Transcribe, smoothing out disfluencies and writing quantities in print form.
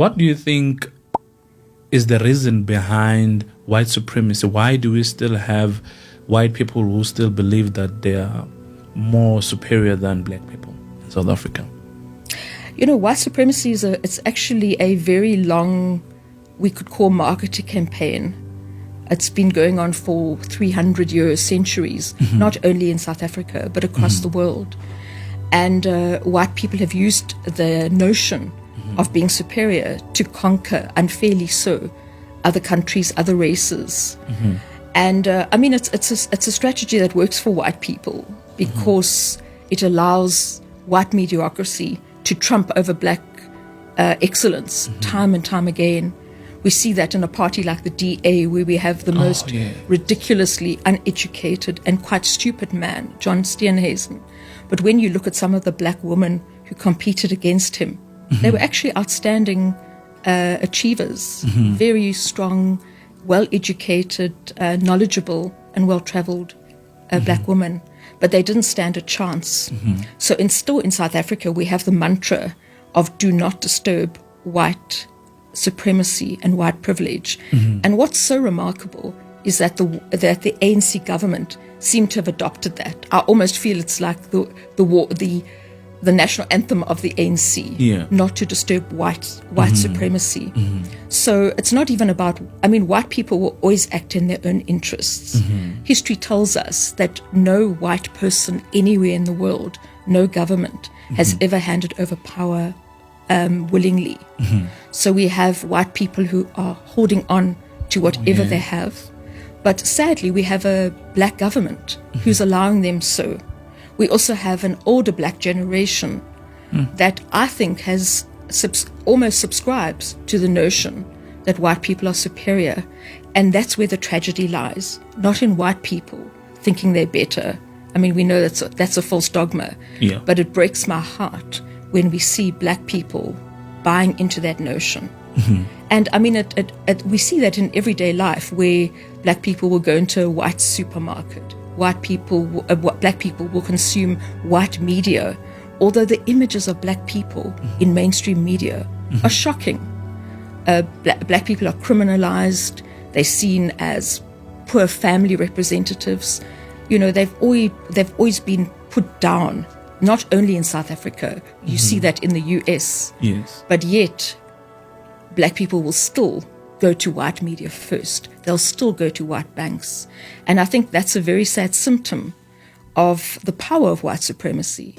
what do you think is the reason behind white supremacy? Why do we still have white people who still believe that they are more superior than black people in South Africa? White supremacy it's actually a very long, we could call marketing campaign. It's been going on for 300 years, centuries, not only in South Africa, but across the world. And white people have used the notion of being superior to conquer, unfairly so, other countries, other races. And it's a strategy that works for white people because it allows white mediocrity to trump over black excellence time and time again. We see that in a party like the DA, where we have the most ridiculously uneducated and quite stupid man, John Steenhuisen. But when you look at some of the black women who competed against him, they were actually outstanding achievers, very strong, well-educated, knowledgeable, and well-traveled black women. But they didn't stand a chance. So still in South Africa, we have the mantra of do not disturb white supremacy and white privilege. And what's so remarkable is that the ANC government seem to have adopted that. I almost feel it's like the national anthem of the ANC, not to disturb white supremacy. So it's not even about, white people will always act in their own interests. History tells us that no white person anywhere in the world, no government, has ever handed over power willingly. So we have white people who are holding on to whatever they have. But sadly, we have a black government who's allowing them so. We also have an older black generation that I think has almost subscribes to the notion that white people are superior. And that's where the tragedy lies, not in white people thinking they're better. We know that's a false dogma, but it breaks my heart when we see black people buying into that notion. And we see that in everyday life, where black people will go into a white supermarket. Black people will consume white media, although the images of black people in mainstream media are shocking. Black people are criminalized. They're seen as poor family representatives. They've always been put down. Not only in South Africa, you see that in the US. Yes. But yet, black people will still go to white media first. They'll still go to white banks. And I think that's a very sad symptom of the power of white supremacy.